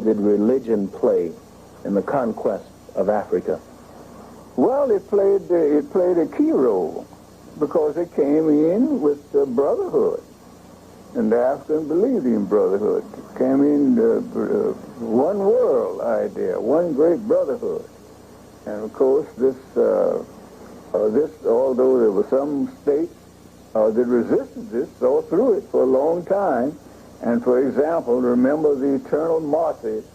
did religion play in the conquest of Africa? Well, it played a key role because it came in with brotherhood. And the African believed in brotherhood. It came in one world idea, one great brotherhood. And of course, this, although there were some states that resisted this, saw through it for a long time. And for example, remember the eternal Martyrs.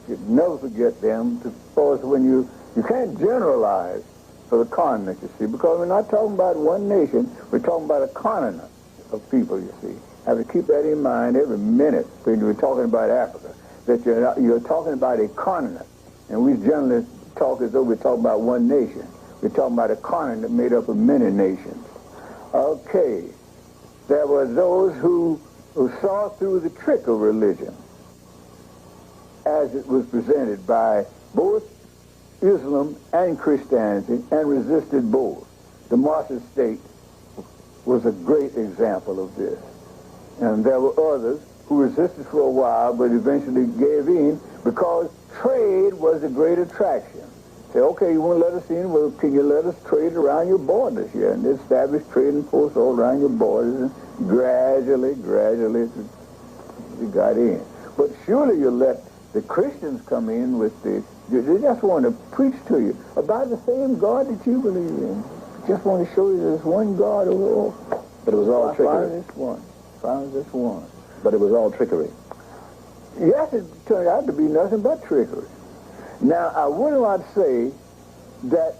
You'd never forget them, because when you can't generalize for the continent, you see, because we're not talking about one nation, we're talking about a continent of people, you see. Have to keep that in mind every minute when you're talking about Africa, that you're talking about a continent. And we generally talk as though we're talking about one nation. We're talking about a continent made up of many nations. Okay, there were those who saw through the trick of religion as it was presented by both Islam and Christianity, and resisted both. The Martyr state was a great example of this. And there were others who resisted for a while, but eventually gave in because trade was a great attraction. Say, okay, you won't let us in, well, can you let us trade around your borders here? And they established trading posts all around your borders, and gradually, we got in. But surely you let the Christians come in with the, they just want to preach to you about the same God that you believe in. Just want to show you there's one God over all. But it was all trickery. Found this one. But it was all trickery. Yes, it turned out to be nothing but trickery. Now, I would not say that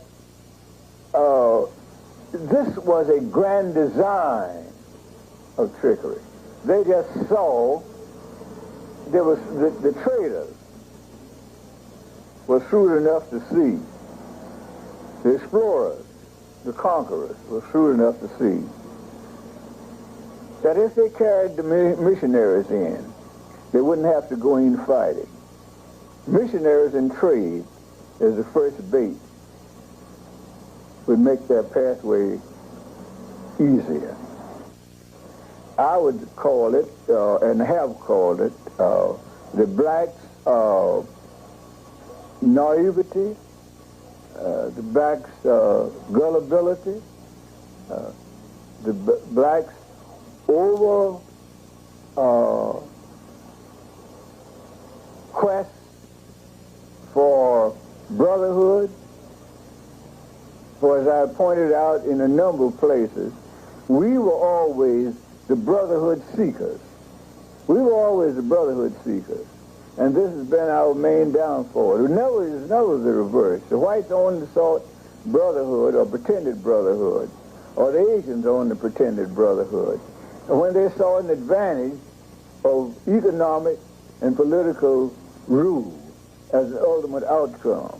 this was a grand design of trickery. They just saw there was the traders were shrewd enough to see, the explorers, the conquerors were shrewd enough to see that if they carried the missionaries in, they wouldn't have to go in fighting. Missionaries in trade as the first bait would make their pathway easier. I would call it, and have called it, the blacks' naivety, the blacks' gullibility, the blacks' over quest for brotherhood. For as I pointed out in a number of places, we were always the brotherhood seekers. We were always the brotherhood seekers. And this has been our main downfall. It never the reverse. The whites only sought brotherhood or pretended brotherhood, or the Asians only pretended brotherhood. And when they saw an advantage of economic and political rule as an ultimate outcome.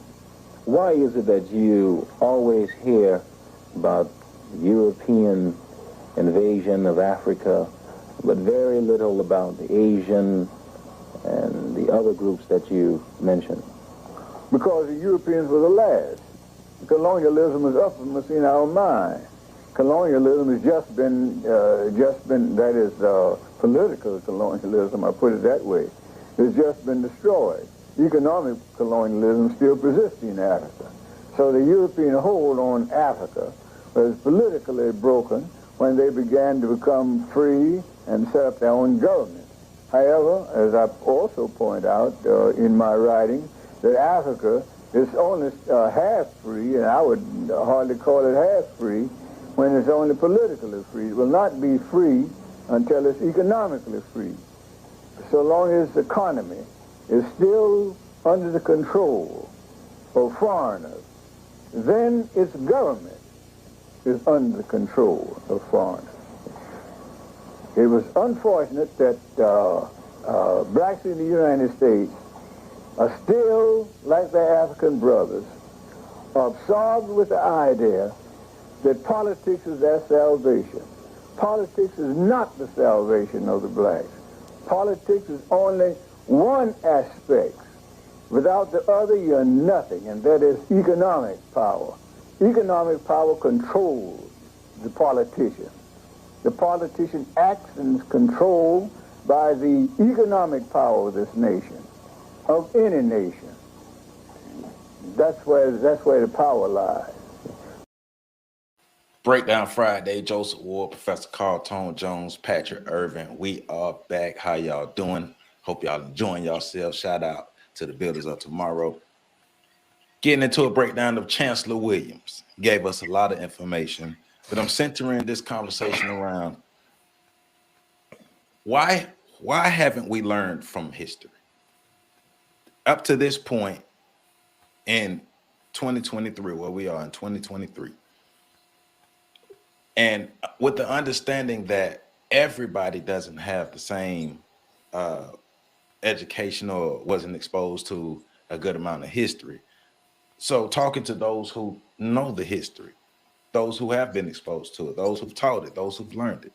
Why is it that you always hear about European invasion of Africa, but very little about the Asian and the other groups that you mentioned? Because the Europeans were the last. Colonialism is uppermost in our mind. Colonialism has just been, that is, political colonialism, I put it that way, has just been destroyed. Economic colonialism still persists in Africa. So the European hold on Africa was politically broken when they began to become free and set up their own government. However, as I also point out in my writing, that Africa is only half free, and I would hardly call it half free, when it's only politically free. It will not be free until it's economically free. So long as the economy is still under the control of foreigners, then its government is under the control of foreigners. It was unfortunate that blacks in the United States are still, like their African brothers, absorbed with the idea that politics is their salvation. Politics is not the salvation of the blacks. Politics is only one aspect. Without the other, you're nothing, and that is economic power. Economic power controls the politician. The politician acts and is controlled by the economic power of this nation. of any nation. That's where the power lies. Breakdown Friday, Joseph Ward, Professor Carl Tone Jones, Patrick Irvin. We are back. How y'all doing? Hope y'all enjoying yourselves. Shout out to the builders of tomorrow. Getting into a breakdown of Chancellor Williams. Gave us a lot of information, but I'm centering this conversation around why haven't we learned from history? Up to this point in 2023, where we are in 2023. And with the understanding that everybody doesn't have the same education or wasn't exposed to a good amount of history. So talking to those who know the history, those who have been exposed to it, those who've taught it, those who've learned it,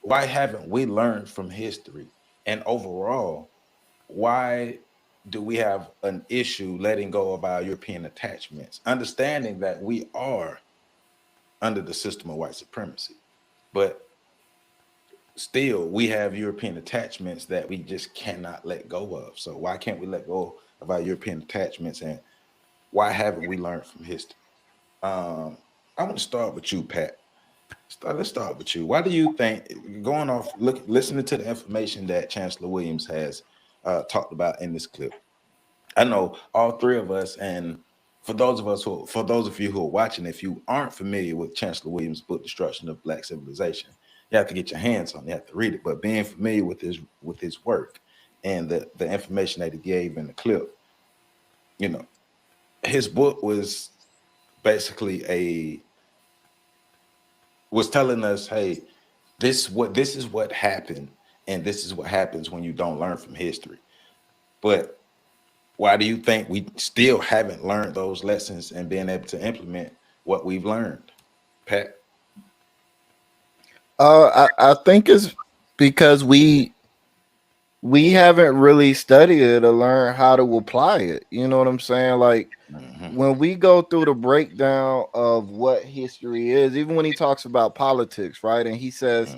why haven't we learned from history? And overall, why do we have an issue letting go of our European attachments, understanding that we are under the system of white supremacy, but still we have European attachments that we just cannot let go of? So why can't we let go of our European attachments, and why haven't we learned from history? I want to start with you, Pat. Let's start with you. Why do you think, going off, listening to the information that Chancellor Williams has talked about in this clip, I know all three of us, and for those of you who are watching, if you aren't familiar with Chancellor Williams' book, Destruction of Black Civilization, you have to get your hands on it, you have to read it. But being familiar with his work and the information that he gave in the clip, you know, his book was basically was telling us, hey, this is what happened, and this is what happens when you don't learn from history. But why do you think we still haven't learned those lessons and been able to implement what we've learned, Pat? I think it's because we haven't really studied it or learned how to apply it. You know what I'm saying? Like Mm-hmm. when we go through the breakdown of what history is, even when he talks about politics, right? And he says,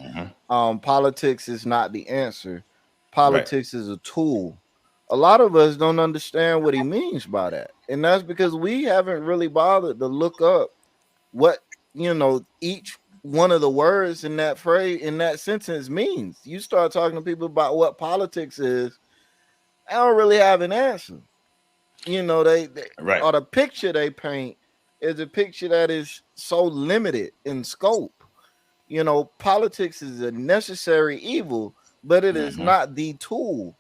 Mm-hmm. politics is not the answer. Right. Politics is a tool. A lot of us don't understand what he means by that. And that's because we haven't really bothered to look up what, each one of the words in that phrase, in that sentence means. You start talking to people about what politics is, I don't really have an answer. They Right. or the picture they paint is a picture that is so limited in scope. Politics is a necessary evil, but it is Mm-hmm. not the tool.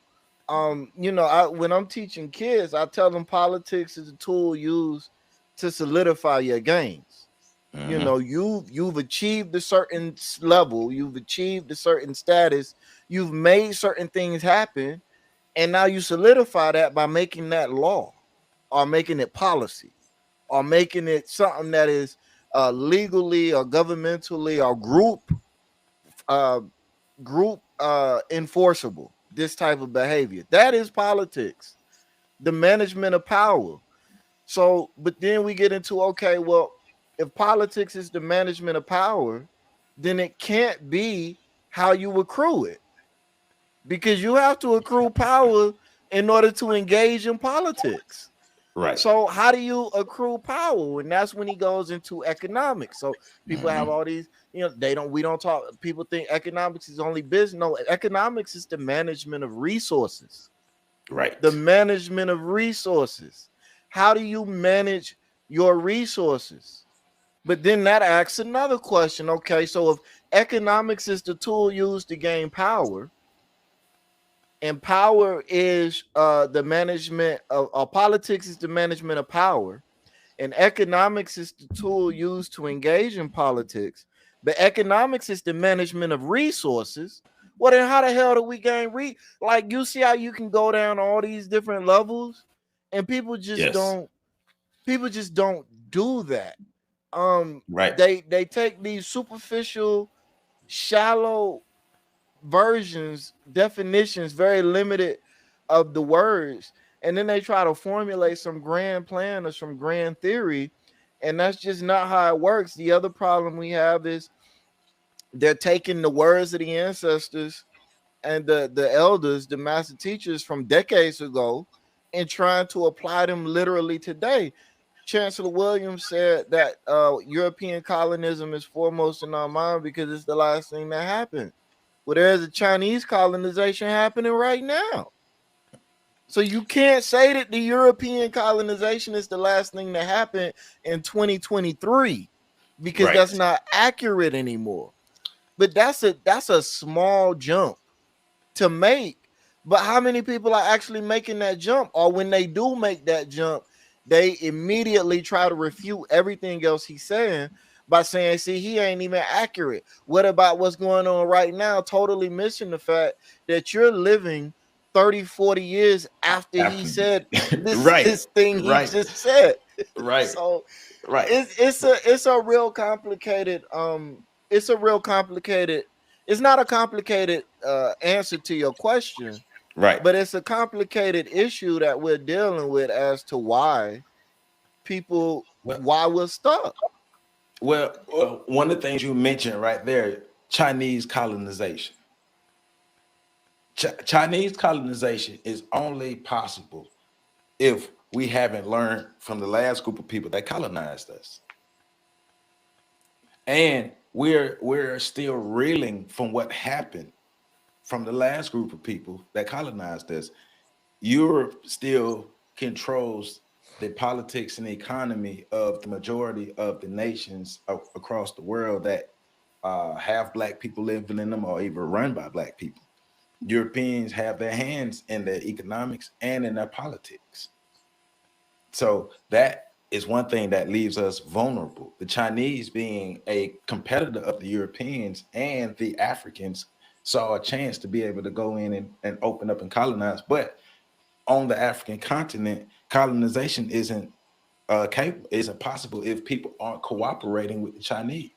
When I'm teaching kids, I tell them politics is a tool used to solidify your gains. Mm-hmm. You've achieved a certain level, you've achieved a certain status, you've made certain things happen, and now you solidify that by making that law or making it policy or making it something that is legally or governmentally or uh, group enforceable. This type of behavior, that is politics, the management of power. So, but then we get into, okay, well, if politics is the management of power, then it can't be how you accrue it, because you have to accrue power in order to engage in politics. Right. So how do you accrue power? And that's when he goes into economics. So people have Mm-hmm. all these, we don't talk, people think economics is only business. No, economics is the management of resources. The Right. management of resources. How do you manage your resources? But then that asks another question. Okay, so if economics is the tool used to gain power, and power is the management of, or politics is the management of power, and economics is the tool used to engage in politics, but economics is the management of resources. Well, then how the hell do we gain like, you see how you can go down all these different levels, and Yes. people just don't do that. Right. They take these superficial, shallow versions, definitions, very limited of the words, and then they try to formulate some grand plan or some grand theory, and that's just not how it works. The other problem we have is they're taking the words of the ancestors and the elders, the master teachers from decades ago, and trying to apply them literally today. Chancellor Williams said that European colonism is foremost in our mind because it's the last thing that happened. Well, there's a Chinese colonization happening right now. So you can't say that the European colonization is the last thing that happened in 2023 because Right. that's not accurate anymore. But that's a small jump to make. But how many people are actually making that jump? Or when they do make that jump, they immediately try to refute everything else he's saying by saying, see, he ain't even accurate. What about what's going on right now? Totally missing the fact that you're living 30, 40 years after he After, said this right, this thing he right, just said. right, So right, it's a real complicated it's a real complicated it's not a complicated answer to your question, right. but it's a complicated issue that we're dealing with as to Well, why we're stuck. one of the things you mentioned right there, Chinese colonization. Chinese colonization is only possible if we haven't learned from the last group of people that colonized us, and we're still reeling from what happened from the last group of people that colonized us. Europe still controls the politics and the economy of the majority of the nations across the world that have black people living in them or even run by black people. Europeans have their hands in their economics and in their politics. So that is one thing that leaves us vulnerable. The Chinese, being a competitor of the Europeans and the Africans, saw a chance to be able to go in and open up and colonize. But on the African continent, colonization isn't possible if people aren't cooperating with the Chinese.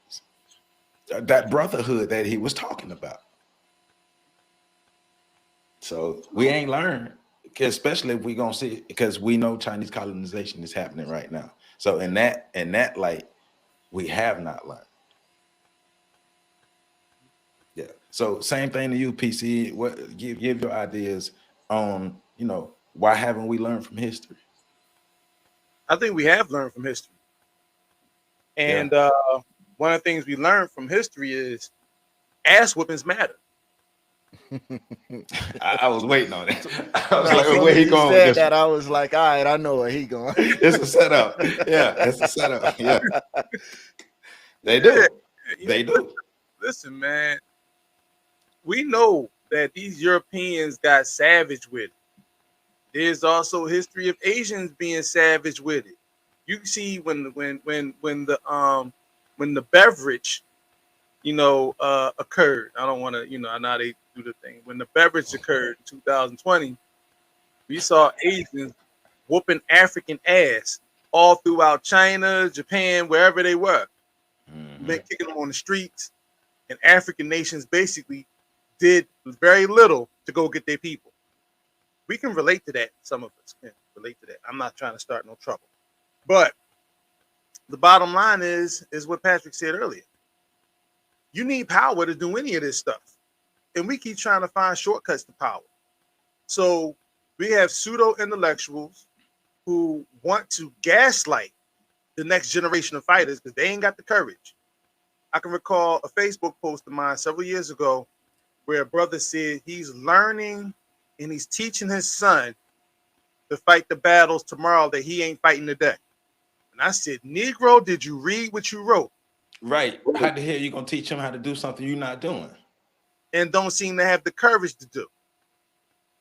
That brotherhood that he was talking about. So we ain't learned, especially if we gonna see it, because we know Chinese colonization is happening right now. So in that light, we have not learned. Yeah. So same thing to you, PC. What give your ideas on why haven't we learned from history? I think we have learned from history. Yeah. And one of the things we learned from history is ass whoopings matter. I was waiting on it. I was Now, like, soon where as he he going with said this that, one? I was like, all right, I know where he going. It's a setup. Yeah, it's a setup. Yeah, they Yeah, do. They do. listen, man. We know that these Europeans got savage with it. There's also a history of Asians being savage with it. You see when the beverage occurred. I don't want to, I know how they do the thing. When the beverage occurred in 2020, we saw Asians whooping African ass all throughout China, Japan, wherever they were, kicking them on the streets. And African nations basically did very little to go get their people. We can relate to that. Some of us can relate to that. I'm not trying to start no trouble. But the bottom line is what Patrick said earlier. You need power to do any of this stuff. And we keep trying to find shortcuts to power. So we have pseudo intellectuals who want to gaslight the next generation of fighters because they ain't got the courage. I can recall a Facebook post of mine several years ago where a brother said he's learning and he's teaching his son to fight the battles tomorrow that he ain't fighting today. And I said, Negro, did you read what you wrote? Right. How the hell you gonna teach him how to do something you're not doing? And don't seem to have the courage to do.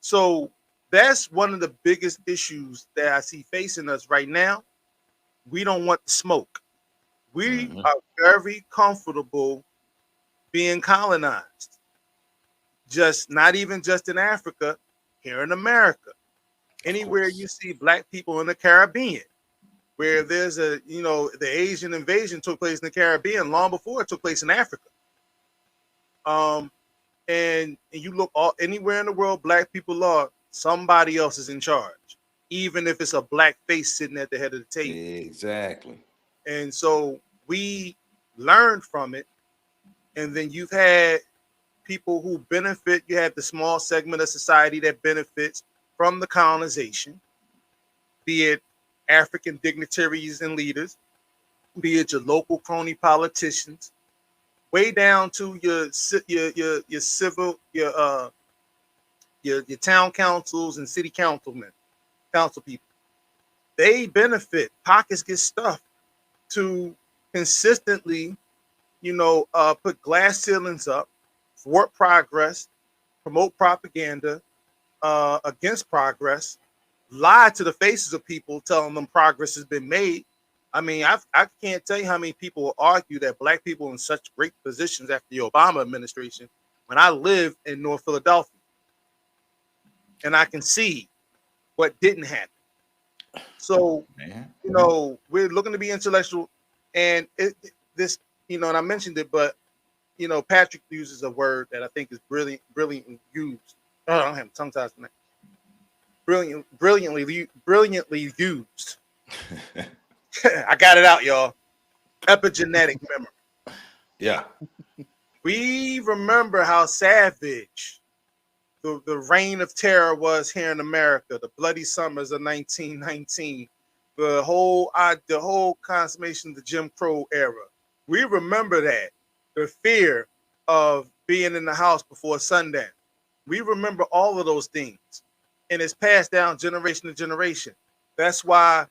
So that's one of the biggest issues that I see facing us right now. We don't want the smoke. We are very comfortable being colonized. Just not even just in Africa, here in America. Anywhere you see black people in the Caribbean, where there's the Asian invasion took place in the Caribbean long before it took place in Africa. And you look anywhere in the world, black people are, somebody else is in charge, even if it's a black face sitting at the head of the table. Exactly. And so we learned from it. And then you've had people who benefit. You have the small segment of society that benefits from the colonization, be it African dignitaries and leaders, be it your local crony politicians, way down to your civil your town councils and city councilmen, council people. They benefit. Pockets get stuffed to consistently, put glass ceilings up, thwart progress, promote propaganda against progress, lie to the faces of people, telling them progress has been made. I mean, I can't tell you how many people will argue that black people in such great positions after the Obama administration, when I live in North Philadelphia, and I can see what didn't happen. So, we're looking to be intellectual, and this, and I mentioned it, but Patrick uses a word that I think is brilliantly used. Oh, I don't have tongue ties tonight. Brilliantly used. I got it out, y'all. Epigenetic memory. Yeah. We remember how savage the reign of terror was here in America, the bloody summers of 1919, the whole consummation of the Jim Crow era. We remember that, the fear of being in the house before sundown. We remember all of those things, and it's passed down generation to generation. That's why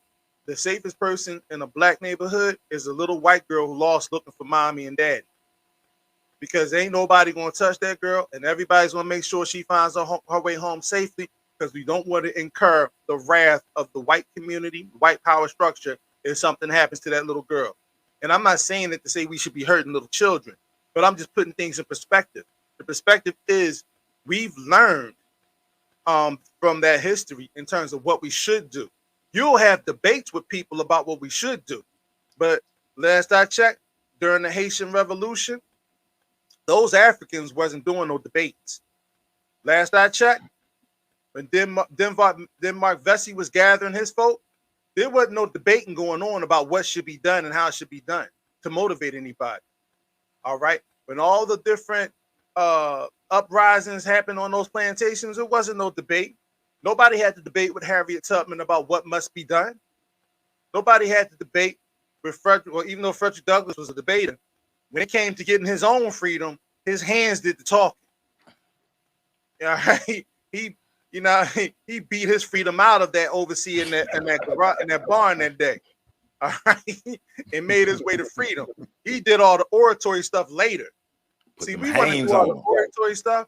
the safest person in a black neighborhood is a little white girl who lost looking for mommy and daddy. Because ain't nobody going to touch that girl, and everybody's going to make sure she finds her way home safely, because we don't want to incur the wrath of the white community, white power structure, if something happens to that little girl. And I'm not saying it to say we should be hurting little children, but I'm just putting things in perspective. The perspective is we've learned from that history in terms of what we should do. You'll have debates with people about what we should do. But last I checked, during the Haitian Revolution, those Africans wasn't doing no debates. Last I checked, when Denmark Vesey was gathering his folk, there wasn't no debating going on about what should be done and how it should be done to motivate anybody. All right? When all the different uprisings happened on those plantations, it wasn't no debate. Nobody had to debate with Harriet Tubman about what must be done. Nobody had to debate with Frederick, well, even though Frederick Douglass was a debater, when it came to getting his own freedom, his hands did the talking. All right, he beat his freedom out of that overseer in that barn that day. All right, and made his way to freedom. He did all the oratory stuff later. See, we want to do all the oratory stuff,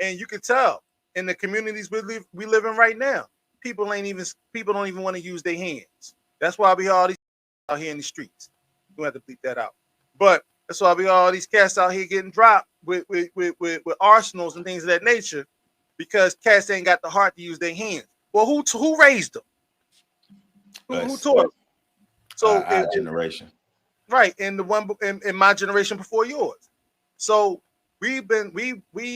and you can tell in the communities we live in right now, people don't even want to use their hands. That's why we all these out here in the streets. We have to bleep that out, but that's why we all these cats out here getting dropped with arsenals and things of that nature, because cats ain't got the heart to use their hands. Well, who raised them? Who taught them? So our generation, right? And the one in my generation before yours. So we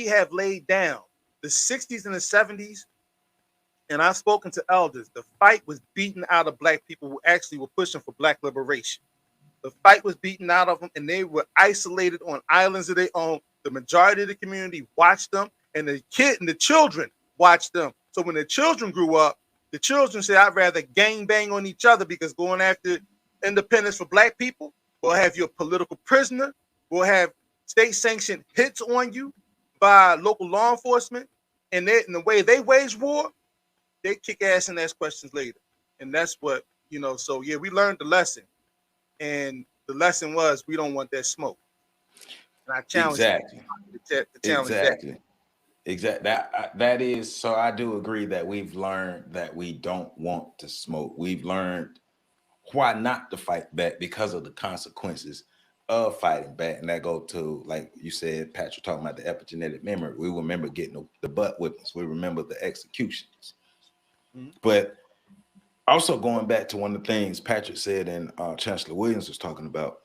have laid down the 60s and the 70s, and I've spoken to elders. The fight was beaten out of black people who actually were pushing for black liberation. The fight was beaten out of them, and they were isolated on islands of their own. The majority of the community watched them, and the children watched them. So when the children grew up, the children said, "I'd rather gang bang on each other, because going after independence for black people, we'll have you a political prisoner. We'll have state-sanctioned hits on you by local law enforcement, and the way they wage war, they kick ass and ask questions later." And that's what So yeah, we learned the lesson. And the lesson was, we don't want that smoke. And I challenge you to challenge that. Exactly. That is, so I do agree that we've learned that we don't want to smoke. We've learned why not to fight back, because of the consequences of fighting back. And that go to, like you said, Patrick, talking about the epigenetic memory. We remember getting the butt whippings. We remember the executions. Mm-hmm. But also going back to one of the things Patrick said, and Chancellor Williams was talking about,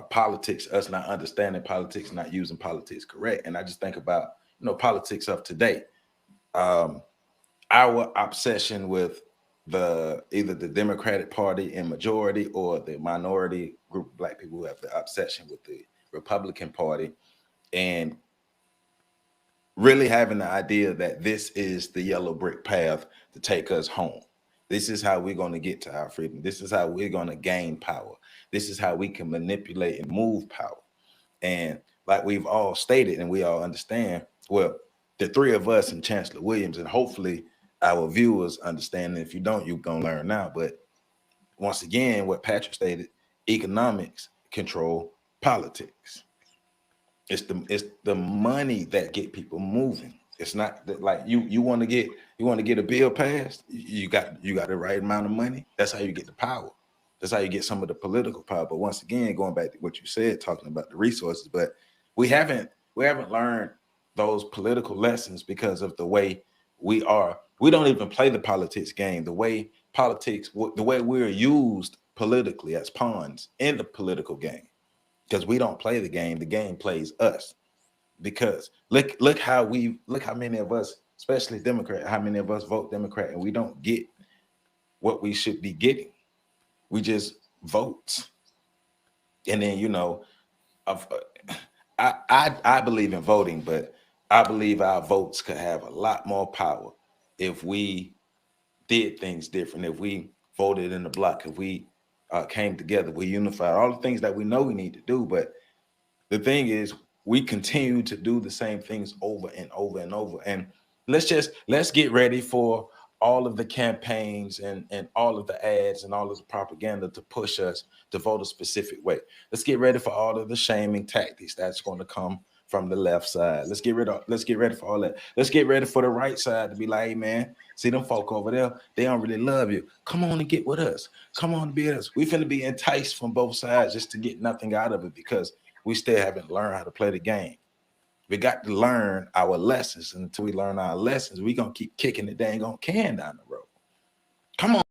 politics, us not understanding politics, not using politics correct. And I just think about, politics of today. Our obsession with either the Democratic Party in majority, or the minority group of black people who have the obsession with the Republican Party, and really having the idea that this is the yellow brick path to take us home. This is how we're going to get to our freedom. This is how we're going to gain power. This is how we can manipulate and move power. And like we've all stated and we all understand, well, the three of us and Chancellor Williams, and hopefully our viewers understand. And if you don't, you're going to learn now. But once again, what Patrick stated, economics control politics. It's the money that get people moving. It's not that, like, you want to get a bill passed, you got the right amount of money. That's how you get the power. That's how you get some of the political power. But once again, going back to what you said, talking about the resources, but we haven't learned those political lessons because of the way we are. We don't even play the politics game. The way we're used politically as pawns in the political game, because we don't play the game plays us. Because look how many of us, especially Democrat, how many of us vote Democrat and we don't get what we should be getting. We just vote. And then, you know, I believe in voting, but I believe our votes could have a lot more power if we did things different, if we voted in the block, if we came together, we unified, all the things that we know we need to do. But the thing is, we continue to do the same things over and over and over. And let's get ready for all of the campaigns and all of the ads and all of the propaganda to push us to vote a specific way. Let's get ready for all of the shaming tactics that's going to come from the left side. Let's get ready for all that. Let's get ready for the right side to be like, hey man, see them folk over there, they don't really love you. Come on and get with us. Come on and be with us. We finna be enticed from both sides just to get nothing out of it, because we still haven't learned how to play the game. We got to learn our lessons. And until we learn our lessons, we're going to keep kicking the dang on can down the road. Come on.